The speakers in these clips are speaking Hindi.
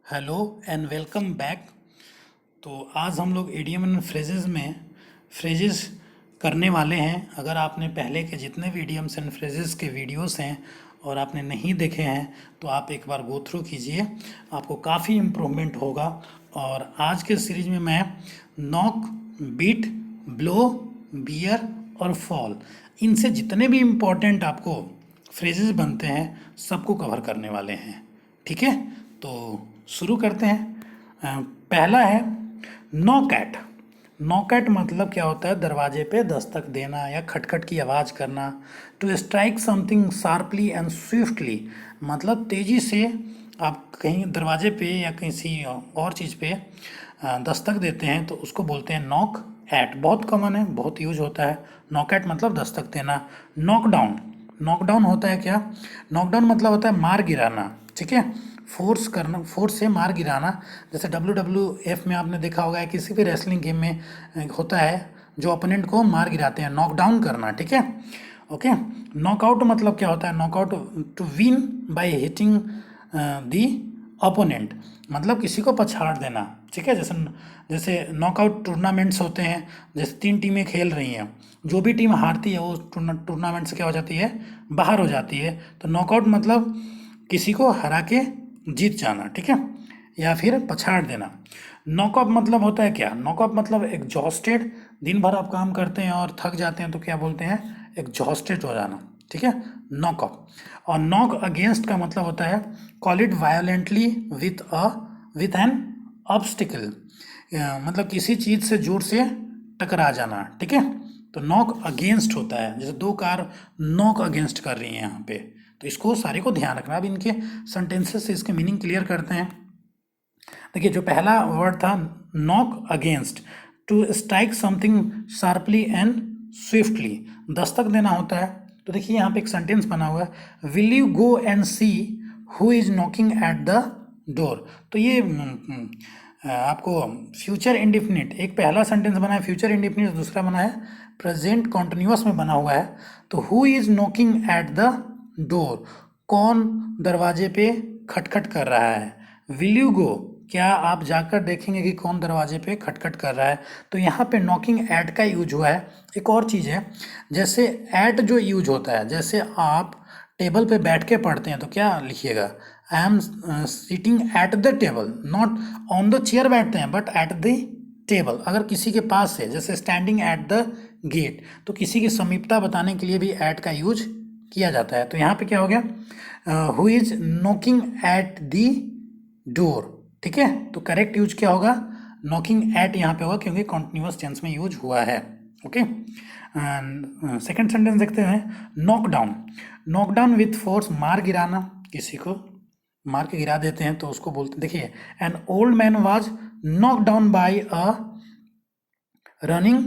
Hello and welcome back. तो आज हम लोग इडियम एंड फ्रेजेस में फ्रेजेस करने वाले हैं। अगर आपने पहले के जितने भी इडियम्स एंड फ्रेजेस के वीडियोस हैं और आपने नहीं देखे हैं तो आप एक बार गो थ्रू कीजिए, आपको काफ़ी इम्प्रूवमेंट होगा। और आज के सीरीज में मैं नॉक, बीट, ब्लो, बियर और फॉल, इनसे जितने भी इम्पोर्टेंट आपको फ्रेजेस बनते हैं सबको कवर करने वाले हैं। ठीक है, तो शुरू करते हैं। पहला है नॉक एट। नॉक एट मतलब क्या होता है? दरवाजे पे दस्तक देना या खटखट की आवाज़ करना। To strike something sharply and swiftly, मतलब तेज़ी से आप कहीं दरवाजे पे या किसी और चीज़ पे दस्तक देते हैं तो उसको बोलते हैं नॉक एट। बहुत कॉमन है, बहुत यूज होता है। नॉक एट मतलब दस्तक देना। नॉकडाउन, नॉकडाउन होता है क्या? नॉकडाउन मतलब होता है मार गिराना। ठीक है, फोर्स करना, फोर्स से मार गिराना। जैसे WWF में आपने देखा होगा, किसी भी रेसलिंग गेम में होता है, जो ओपोनेंट को मार गिराते हैं, नॉकडाउन करना। ठीक है, ओके। नॉकआउट मतलब क्या होता है? Knockout to win by hitting the opponent, मतलब किसी को पछाड़ देना। ठीक है, जैसे जैसे नॉकआउट टूर्नामेंट्स होते हैं, जैसे 3 टीमें खेल रही हैं, जो भी टीम हारती है वो टूर्नामेंट से क्या हो जाती है? बाहर हो जाती है। तो नॉकआउट मतलब किसी को हरा के जीत जाना। ठीक है, या फिर पछाड़ देना। नॉकआउट मतलब होता है क्या? नॉकआउट मतलब एग्जॉस्टेड, दिन भर आप काम करते हैं और थक जाते हैं तो क्या बोलते हैं? एग्जॉस्टेड हो जाना। ठीक है, नॉकआउट। और नॉक अगेंस्ट का मतलब होता है call it violently with an obstacle, मतलब किसी चीज़ से जोर से टकरा जाना। ठीक है, तो नॉक अगेंस्ट होता है। जैसे 2 कार नॉक अगेंस्ट कर रही हैं यहाँ पे, तो इसको सारे को ध्यान रखना। अब इनके सेंटेंसेस से इसके मीनिंग क्लियर करते हैं। देखिए, जो पहला वर्ड था knock against, to strike something sharply and swiftly, दस्तक देना होता है। तो देखिए यहाँ पे एक सेंटेंस बना हुआ है, will you go and see who is knocking at the door. तो ये आपको फ्यूचर इंडिफिनिट, एक पहला सेंटेंस बना है फ्यूचर इंडिफिनिट, दूसरा बना है प्रेजेंट कॉन्टिन्यूअस में बना हुआ है। तो who is knocking at the door, कौन दरवाजे पे खटखट कर रहा है। विल यू गो, क्या आप जाकर देखेंगे कि कौन दरवाजे पे खटखट कर रहा है। तो यहाँ पे नॉकिंग एट का यूज हुआ है। एक और चीज़ है, जैसे एट जो यूज होता है, जैसे आप टेबल पे बैठ के पढ़ते हैं तो क्या लिखिएगा? I am sitting at the table, not on the chair बैठते हैं बट एट द टेबल। अगर किसी के पास है, जैसे स्टैंडिंग एट द गेट, तो किसी की समीपता बताने के लिए भी एट का यूज किया जाता है। तो यहाँ पे क्या हो गया? Who is knocking at the door. ठीक है, तो करेक्ट यूज क्या होगा? नॉकिंग एट यहाँ पे होगा, क्योंकि कॉन्टिन्यूअस टेंस में यूज हुआ है। ओके, सेकंड सेंटेंस देखते हैं, नॉकडाउन। नॉकडाउन विथ फोर्स, मार गिराना, किसी को मार के गिरा देते हैं तो उसको बोलते, देखिए, an old man was knock down by a running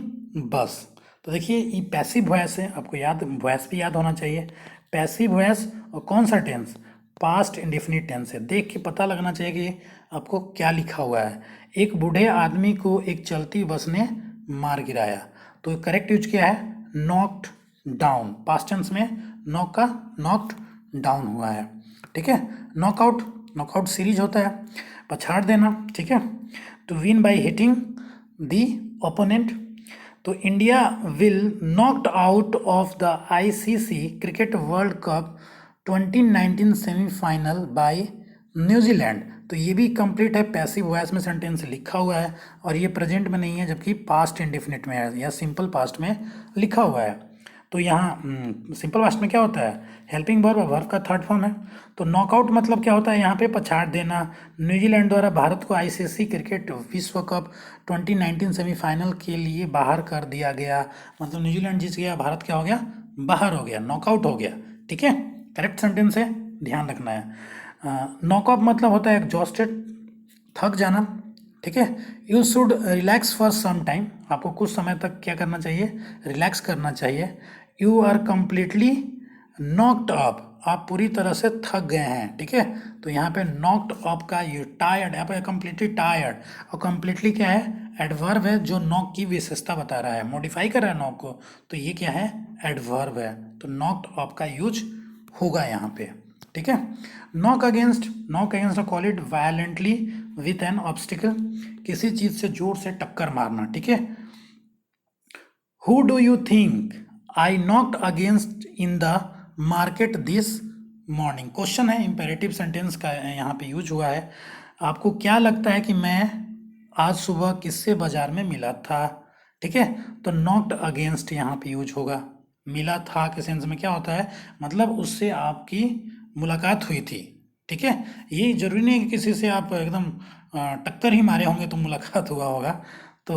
बस। तो देखिए, ये पैसिव वॉइस है, आपको याद, वॉइस भी याद होना चाहिए। पैसिव वॉइस, और कौन सा टेंस? पास्ट इंडेफिनिट टेंस है। देख के पता लगना चाहिए कि आपको क्या लिखा हुआ है। एक बूढ़े आदमी को एक चलती बस ने मार गिराया। तो करेक्ट यूज क्या है? नॉक्ड डाउन, पास्ट टेंस में नॉक का नॉक्ड डाउन हुआ है। ठीक है, नॉकआउट, नॉकआउट सीरीज होता है, पछाड़ देना। ठीक है, to win by hitting the opponent. तो India will knocked out of the ICC cricket world cup 2019 semifinal by New Zealand. तो ये भी कंप्लीट है, पैसिव वॉइस में सेंटेंस लिखा हुआ है, और ये प्रेजेंट में नहीं है जबकि पास्ट इंडेफिनिट में है या सिंपल पास्ट में लिखा हुआ है। तो यहाँ सिंपल पास्ट में क्या होता है? हेल्पिंग वर्ब, वर्ब का थर्ड फॉर्म है। तो नॉकआउट मतलब क्या होता है? यहाँ पे पछाड़ देना। न्यूजीलैंड द्वारा भारत को ICC क्रिकेट विश्व कप 2019 सेमीफाइनल के लिए बाहर कर दिया गया, मतलब न्यूजीलैंड जीत गया, भारत क्या हो गया? बाहर हो गया, नॉकआउट हो गया। ठीक है, करेक्ट सेंटेंस है, ध्यान रखना है। नॉकआउट मतलब होता है एग्जॉस्टेड, थक जाना। ठीक है, you should relax for some time, आपको कुछ समय तक क्या करना चाहिए? रिलैक्स करना चाहिए। You are completely knocked up, आप पूरी तरह से थक गए हैं। ठीक है, तो यहाँ पे नॉक्ड अप का यू टायर्ड, यहाँ पे कंप्लीटली टायर्ड, और कंप्लीटली क्या है? एडवर्ब है, जो नॉक की विशेषता बता रहा है, मॉडिफाई कर रहा है नॉक को, तो ये क्या है? एडवर्ब है। तो नॉक्ड अप का यूज होगा यहाँ पे। ठीक है। Knock against call it violently with an obstacle, किसी चीज से जोर से टक्कर मारना, ठीक है। Who do you think I knocked against in the market this morning, question है, इंपेरेटिव सेंटेंस का यहाँ पे यूज हुआ है। आपको क्या लगता है कि मैं आज सुबह किससे बाजार में मिला था, ठीक है। तो नॉक्ड अगेंस्ट यहाँ पे यूज होगा। मिला था के सेंस में क्या होता है, मतलब उससे आपकी मुलाकात हुई थी, ठीक है। ये जरूरी नहीं है कि किसी से आप एकदम टक्कर ही मारे होंगे तो मुलाकात हुआ होगा। तो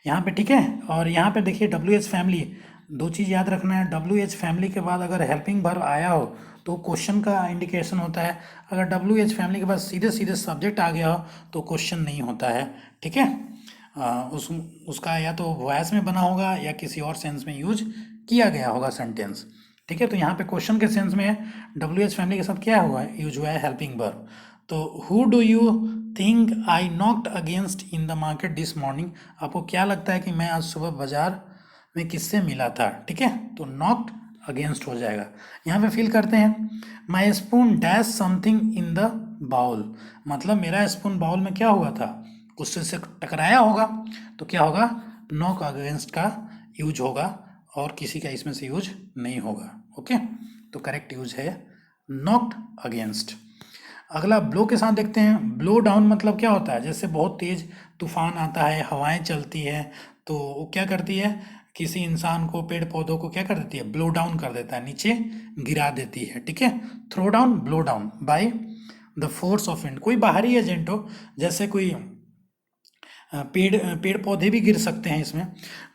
यहाँ पे ठीक है। और यहाँ पे देखिए WH फैमिली, दो चीज़ याद रखना है, WH फैमिली के बाद अगर हेल्पिंग वर्ब आया हो तो क्वेश्चन का इंडिकेशन होता है। अगर WH फैमिली के बाद सीधे सीधे सब्जेक्ट आ गया हो तो क्वेश्चन नहीं होता है, ठीक है। उसका या तो वॉइस में बना होगा या किसी और सेंस में यूज किया गया होगा सेंटेंस, ठीक है। तो यहाँ पे क्वेश्चन के सेंस में WH फैमिली के साथ क्या हुआ है, यूज हुआ है हेल्पिंग वर्ब। तो who do you think I knocked against in the market this morning, आपको क्या लगता है कि मैं आज सुबह बाजार में किससे मिला था, ठीक है। तो नॉक्ड अगेंस्ट हो जाएगा। यहाँ पे फील करते हैं, my spoon dash something in the bowl, मतलब मेरा स्पून बाउल में क्या हुआ था, कुछ से टकराया होगा, तो क्या होगा, नॉक अगेंस्ट का यूज होगा और किसी का इसमें से यूज नहीं होगा, ओके। तो करेक्ट यूज है नॉक्ड अगेंस्ट। अगला ब्लो के साथ देखते हैं। ब्लो डाउन मतलब क्या होता है, जैसे बहुत तेज तूफान आता है, हवाएं चलती है, तो वो क्या करती है, किसी इंसान को, पेड़ पौधों को क्या कर देती है, ब्लो डाउन कर देता है, नीचे गिरा देती है, ठीक है। Throw down, blow down by the force of wind, कोई बाहरी एजेंट हो, जैसे कोई पेड़ पौधे भी गिर सकते हैं इसमें।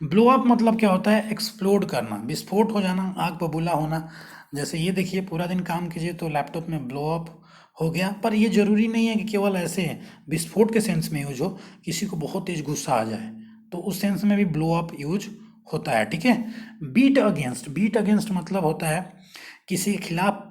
ब्लो अप मतलब क्या होता है, एक्सप्लोड करना, विस्फोट हो जाना, आग बबूला होना। जैसे ये देखिए, पूरा दिन काम कीजिए तो लैपटॉप में ब्लो अप हो गया, पर ये जरूरी नहीं है कि केवल ऐसे विस्फोट के सेंस में यूज हो, किसी को बहुत तेज गुस्सा आ जाए तो उस सेंस में भी ब्लो अप यूज होता है, ठीक है। बीट अगेंस्ट मतलब होता है किसी के खिलाफ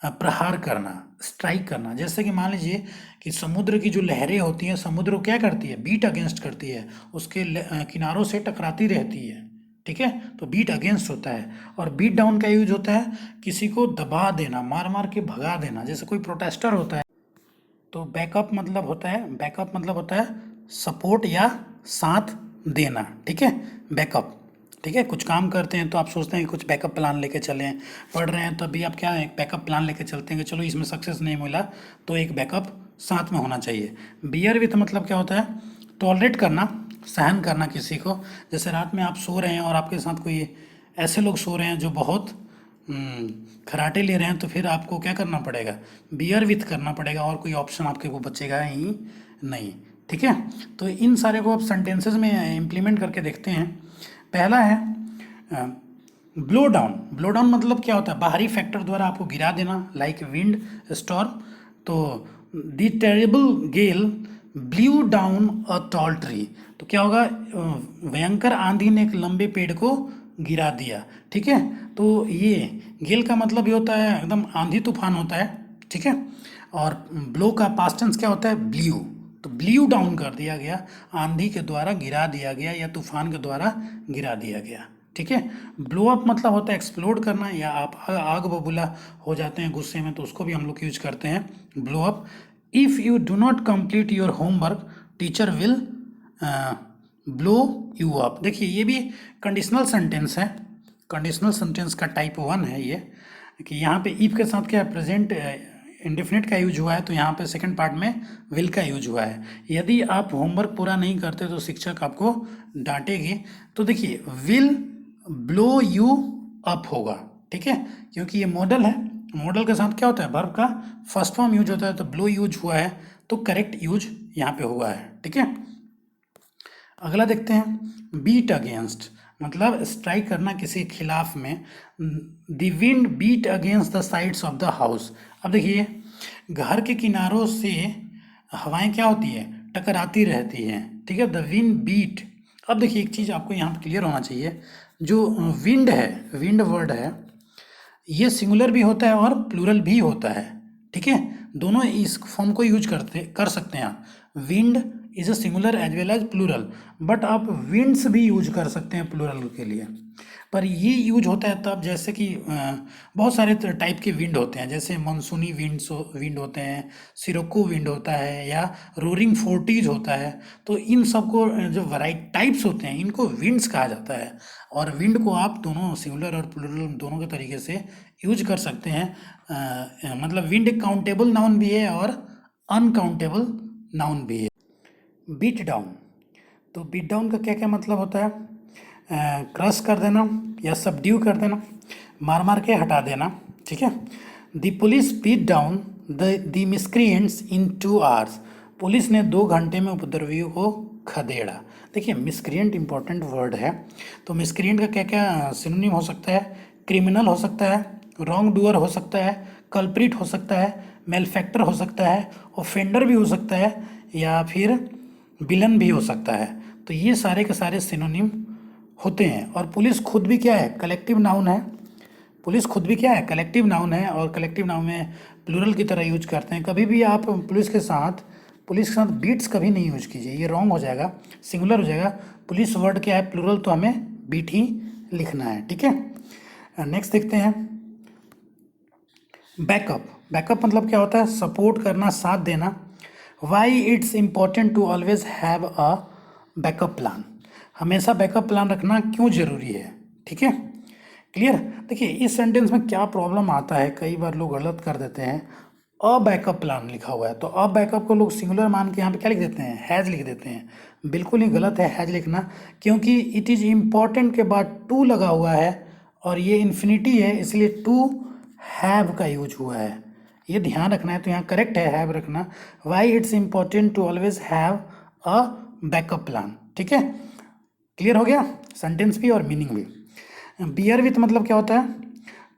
प्रहार करना, स्ट्राइक करना। जैसे कि मान लीजिए कि समुद्र की जो लहरें होती हैं, समुद्र को क्या करती है, बीट अगेंस्ट करती है, उसके किनारों से टकराती रहती है, ठीक है। तो बीट अगेंस्ट होता है। और बीट डाउन का यूज होता है किसी को दबा देना, मार मार के भगा देना, जैसे कोई प्रोटेस्टर होता है। तो बैकअप मतलब होता है सपोर्ट या साथ देना, ठीक है, बैकअप, ठीक है। कुछ काम करते हैं तो आप सोचते हैं कि कुछ बैकअप प्लान लेके चलें, पढ़ रहे हैं तभी आप क्या, एक बैकअप प्लान लेके चलते हैं कि चलो इसमें सक्सेस नहीं मिला तो एक बैकअप साथ में होना चाहिए। बियर विथ मतलब क्या होता है, टॉलरेट करना, सहन करना किसी को। जैसे रात में आप सो रहे हैं और आपके साथ कोई ऐसे लोग सो रहे हैं जो बहुत खराटे ले रहे हैं, तो फिर आपको क्या करना पड़ेगा, बियर विथ करना पड़ेगा, और कोई ऑप्शन आपके को बचेगा ही नहीं, ठीक है। तो इन सारे को आप सेंटेंसेस में इम्प्लीमेंट करके देखते हैं। पहला है ब्लो डाउन मतलब क्या होता है, बाहरी फैक्टर द्वारा आपको गिरा देना, लाइक विंड स्टॉर्म। तो the terrible gale blew down a tall tree, तो क्या होगा, भयंकर आंधी ने एक लंबे पेड़ को गिरा दिया, ठीक है। तो ये गेल का मतलब ये होता है एकदम आंधी तूफान होता है, ठीक है। और ब्लो का पास्ट टेंस क्या होता है, ब्लू, तो ब्लू डाउन कर दिया गया, आंधी के द्वारा गिरा दिया गया या तूफान के द्वारा गिरा दिया गया, ठीक है। ब्लो अप मतलब होता है एक्सप्लोड करना, या आप आग बबूला हो जाते हैं गुस्से में तो उसको भी हम लोग यूज करते हैं, blow up. If you do not complete your homework teacher will blow you up. देखिए ये भी कंडीशनल सेंटेंस है, कंडीशनल सेंटेंस का टाइप 1 है ये, कि यहाँ पे इफ के साथ क्या है, प्रेजेंट इंडेफिनिट का यूज हुआ है, तो यहाँ पे सेकंड पार्ट में विल का यूज हुआ है। यदि आप होमवर्क पूरा नहीं करते तो शिक्षक आपको डांटेगी। तो देखिए विल ब्लो यू अप होगा, ठीक है, क्योंकि ये मॉडल है, मॉडल के साथ क्या होता है, वर्ब का फर्स्ट फॉर्म यूज होता है, तो ब्लो यूज हुआ है, तो करेक्ट यूज यहाँ पे हुआ है, ठीक है। अगला देखते हैं, बीट अगेंस्ट मतलब स्ट्राइक करना किसी के खिलाफ में। The wind beat against the sides of the house. अब देखिए घर के किनारों से हवाएं क्या होती है, टकराती रहती हैं, ठीक है। द विंड बीट, अब देखिए एक चीज़ आपको यहाँ पर क्लियर होना चाहिए, जो विंड है, विंड वर्ड है, ये सिंगुलर भी होता है और प्लूरल भी होता है, ठीक है। दोनों इस फॉर्म को यूज कर सकते हैं आप। Wind is a singular as well as plural, but आप विंड्स भी यूज कर सकते हैं प्लूरल के लिए। पर ये यूज होता है तब जैसे कि बहुत सारे टाइप के विंड होते हैं, जैसे मानसूनी विंड होते हैं, सिरोको विंड होता है, या रोरिंग फोर्टीज होता है। तो इन सब को जो वैराइटी टाइप्स होते हैं इनको विंड्स कहा जाता है। और विंड को आप दोनों सिंगुलर और प्लूरल दोनों के तरीके से यूज कर सकते हैं। मतलब विंड एक काउंटेबल नाउन भी है और अनकाउंटेबल नाउन भी है। बीट डाउन, तो बीट डाउन का क्या क्या मतलब होता है? क्रश कर देना या सबड्यू कर देना, मार मार के हटा देना, ठीक है। The police beat down the miscreants in 2 hours, police ने 2 घंटे में उपद्रवियों को खदेड़ा। देखिए मिस्क्रिएंट इंपॉर्टेंट वर्ड है, तो मिस्क्रिएंट का क्या क्या सिनोनिम हो सकता है? क्रिमिनल हो सकता है, रॉन्ग डूअर हो सकता है, कल्प्रिट हो सकता है, मेलफैक्टर हो सकता है, ऑफेंडर भी हो सकता है, या फिर विलन भी हो सकता है। तो ये सारे के सारे सिनोनिम होते हैं। और पुलिस खुद भी क्या है? कलेक्टिव नाउन है। पुलिस खुद भी क्या है? कलेक्टिव नाउन है, और कलेक्टिव नाउन में प्लूरल की तरह यूज करते हैं। कभी भी आप पुलिस के साथ बीट्स कभी नहीं यूज कीजिए, ये रॉन्ग हो जाएगा, सिंगुलर हो जाएगा। पुलिस वर्ड क्या है? प्लूरल, तो हमें बीट ही लिखना है, ठीक है। नेक्स्ट देखते हैं बैकअप। बैकअप मतलब क्या होता है? सपोर्ट करना, साथ देना। Why it's important to always have a backup plan, हमेशा बैकअप प्लान रखना क्यों जरूरी है, ठीक है। क्लियर? देखिए इस सेंटेंस में क्या प्रॉब्लम आता है, कई बार लोग गलत कर देते हैं। अ बैकअप प्लान लिखा हुआ है, तो अ बैकअप को लोग सिंगुलर मान के यहाँ पे क्या लिख देते हैं? हैज लिख देते हैं। बिल्कुल ही गलत है हैज लिखना, क्योंकि इट इज़ इम्पॉर्टेंट के बाद टू लगा हुआ है, और ये इन्फिनिटी है, इसलिए टू हैव का यूज हुआ है। ये ध्यान रखना है, तो यहाँ करेक्ट है हैव रखना। Why it's important to always have a backup plan, ठीक है। क्लियर हो गया सेंटेंस भी और मीनिंग भी। बियर विथ मतलब क्या होता है?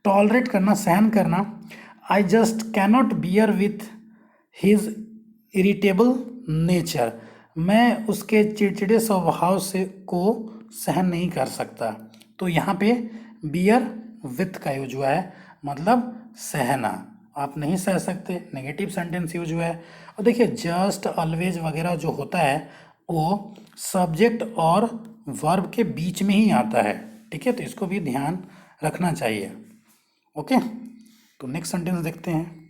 टॉलरेट करना, सहन करना। I just cannot beer with his irritable nature, मैं उसके चिड़चिड़े स्वभाव से को सहन नहीं कर सकता। तो यहाँ पे बियर विथ का यूज हुआ है, मतलब सहना, आप नहीं सह सकते, नेगेटिव सेंटेंस यूज हुआ है। और देखिए जस्ट, ऑलवेज वगैरह जो होता है वो सब्जेक्ट और वर्ब के बीच में ही आता है, ठीक है, तो इसको भी ध्यान रखना चाहिए। ओके, तो नेक्स्ट सेंटेंस देखते हैं।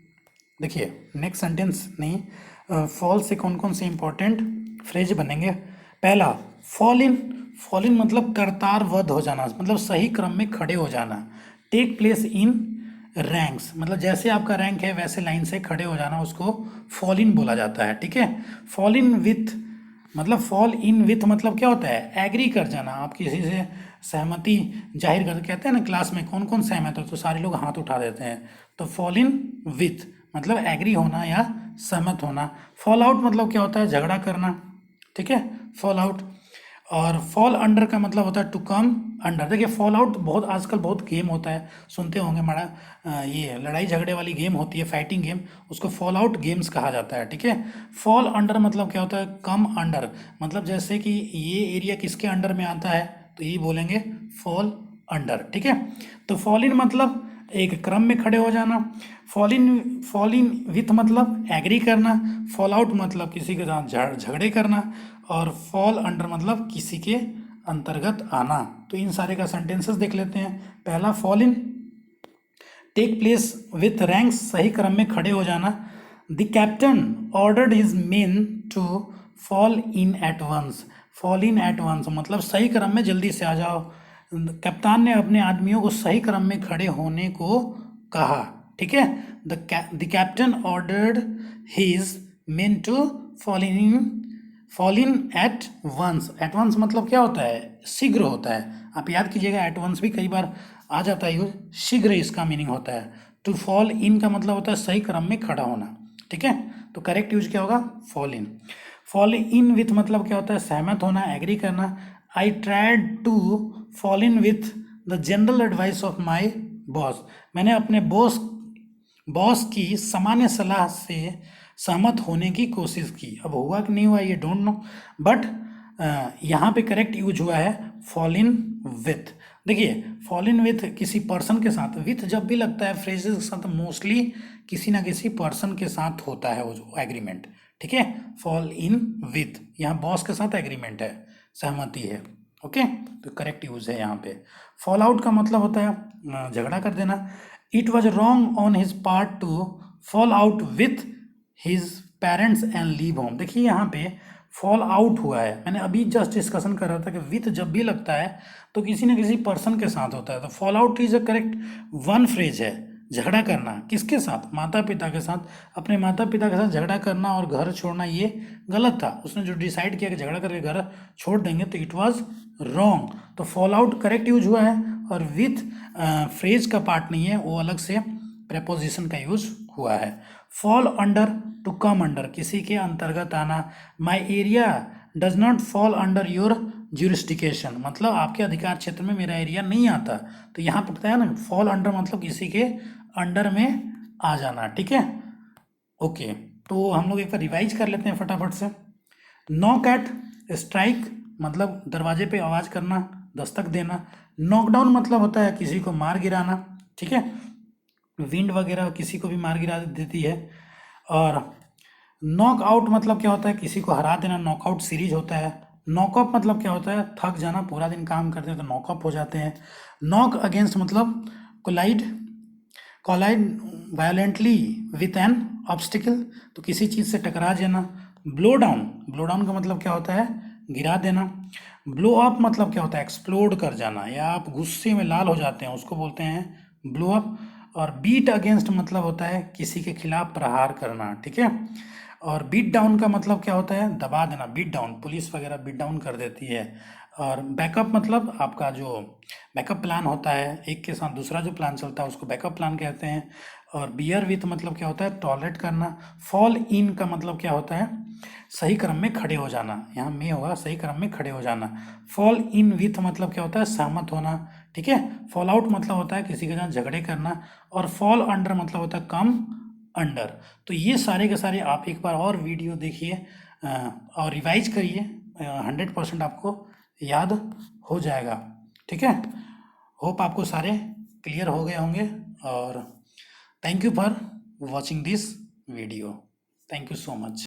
देखिए नेक्स्ट सेंटेंस नहीं, फॉल से कौन कौन से इंपॉर्टेंट फ्रेज बनेंगे। पहला फॉल इन, फॉल इन मतलब करतारबद्ध हो जाना, मतलब सही क्रम में खड़े हो जाना। टेक प्लेस इन रैंक्स, मतलब जैसे आपका रैंक है वैसे लाइन से खड़े हो जाना, उसको फॉल इन बोला जाता है, ठीक है। फॉल इन विथ मतलब फॉल इन विथ मतलब क्या होता है? एग्री कर जाना, आप किसी से सहमति जाहिर कर, कहते हैं ना क्लास में कौन कौन सहमत हो, तो सारे लोग हाथ उठा देते हैं। तो फॉल इन विथ मतलब एग्री होना या सहमत होना। फॉल आउट मतलब क्या होता है? झगड़ा करना, ठीक है, फॉल आउट। और फॉल अंडर का मतलब होता है टू कम अंडर। देखिए फॉल आउट बहुत आजकल बहुत गेम होता है, सुनते होंगे बड़ा, ये लड़ाई झगड़े वाली गेम होती है, फाइटिंग गेम, उसको फॉल आउट गेम्स कहा जाता है, ठीक है। फॉल अंडर मतलब क्या होता है? कम अंडर, मतलब जैसे कि ये एरिया किसके अंडर में आता है, तो ये बोलेंगे फॉल अंडर, ठीक है। तो फॉल इन मतलब एक क्रम में खड़े हो जाना। फॉल इन विथ मतलब एग्री करना। फॉल आउट मतलब किसी के साथ झगड़े करना। और फॉल अंडर मतलब किसी के अंतर्गत आना। तो इन सारे का सेंटेंसेस देख लेते हैं। पहला fall in, take place with ranks, सही क्रम में खड़े हो जाना। The captain ordered his men to fall in at once, fall in at once मतलब सही क्रम में जल्दी से आ जाओ। कप्तान ने अपने आदमियों को सही क्रम में खड़े होने को कहा, ठीक है। The captain ordered his men to fall in at once. At once मतलब क्या होता है? शीघ्र होता है, आप याद कीजिएगा, एट वंस भी कई बार आ जाता है यूज, शीघ्र इसका मीनिंग होता है। टू फॉल इन का मतलब होता है सही क्रम में खड़ा होना, ठीक है। तो करेक्ट यूज क्या होगा? Fall in. Fall in with मतलब क्या होता है? सहमत होना, एग्री करना। I tried to fall in with the general advice of my boss, मैंने अपने बॉस की सामान्य सलाह से सहमत होने की कोशिश की। अब हुआ कि नहीं हुआ ये डोंट नो, बट यहाँ पे करेक्ट यूज हुआ है फॉल इन विथ। देखिए, फॉल इन विथ किसी पर्सन के साथ, विथ जब भी लगता है फ्रेजेस के साथ मोस्टली किसी ना किसी पर्सन के साथ होता है वो जो एग्रीमेंट, ठीक है। फॉल इन विथ, यहाँ बॉस के साथ एग्रीमेंट है, सहमति है, ओके, तो करेक्ट यूज है यहाँ पे। फॉल आउट का मतलब होता है झगड़ा कर देना। It was wrong on his part two fall out with his parents and leave home. देखिए यहाँ पे फॉल आउट हुआ है, मैंने अभी जस्ट डिस्कशन कर रहा था कि विथ जब भी लगता है तो किसी न किसी पर्सन के साथ होता है, तो fall out is a correct one phrase है। झगड़ा करना किसके साथ, माता पिता के साथ, अपने माता पिता के साथ झगड़ा करना और घर छोड़ना ये गलत था। उसने जो डिसाइड किया कि झगड़ा करके घर छोड़ देंगे तो इट वाज रॉन्ग, तो फॉल आउट करेक्ट यूज हुआ है। और विथ फ्रेज का पार्ट नहीं है, वो अलग से प्रेपोजिशन का यूज हुआ है। Fall under, to come under, किसी के अंतर्गत आना। My area does not fall under your jurisdiction, मतलब आपके अधिकार क्षेत्र में मेरा एरिया नहीं आता, तो यहाँ पर बताया ना फॉल अंडर मतलब किसी के अंडर में आ जाना, ठीक है। ओके, तो हम लोग एक बार रिवाइज कर लेते हैं फटाफट से। नॉक एट, स्ट्राइक मतलब दरवाजे पे आवाज़ करना, दस्तक देना। नॉकडाउन मतलब होता है किसी को मार गिराना, ठीक है, विंड वगैरह किसी को भी मार गिरा देती है। और नॉक आउट मतलब क्या होता है, किसी को हरा देना, नॉकआउट सीरीज होता है। नॉकअप मतलब क्या होता है, थक जाना, पूरा दिन काम करते हैं तो नॉकअप हो जाते हैं। नॉक अगेंस्ट मतलब collide, collide violently with an obstacle, तो किसी चीज़ से टकरा जाना। ब्लो डाउन, ब्लो डाउन का मतलब क्या होता है, गिरा देना। ब्लो अप मतलब क्या होता है, एक्सप्लोड कर जाना, या आप गुस्से में लाल हो जाते हैं उसको बोलते हैं ब्लो अप। और बीट अगेंस्ट मतलब होता है किसी के खिलाफ प्रहार करना, ठीक है। और बीट डाउन का मतलब क्या होता है, दबा देना, बीट डाउन, पुलिस वगैरह बीट डाउन कर देती है। और बैकअप मतलब आपका जो बैकअप प्लान होता है, एक के साथ दूसरा जो प्लान चलता है उसको बैकअप प्लान कहते हैं। और बियर विथ मतलब क्या होता है, टॉलरेट करना। फॉल इन का मतलब क्या होता है, सही क्रम में खड़े हो जाना, यहाँ में होगा सही क्रम में खड़े हो जाना। फॉल इन विथ मतलब क्या होता है, सहमत होना, ठीक है। फॉल आउट मतलब होता है किसी के साथ झगड़े करना। और फॉल अंडर मतलब होता है कम अंडर। तो ये सारे के सारे आप एक बार और वीडियो देखिए और रिवाइज करिए, 100% आपको याद हो जाएगा, ठीक है। होप आपको सारे क्लियर हो गए होंगे। और thank you for watching this video, thank you so much.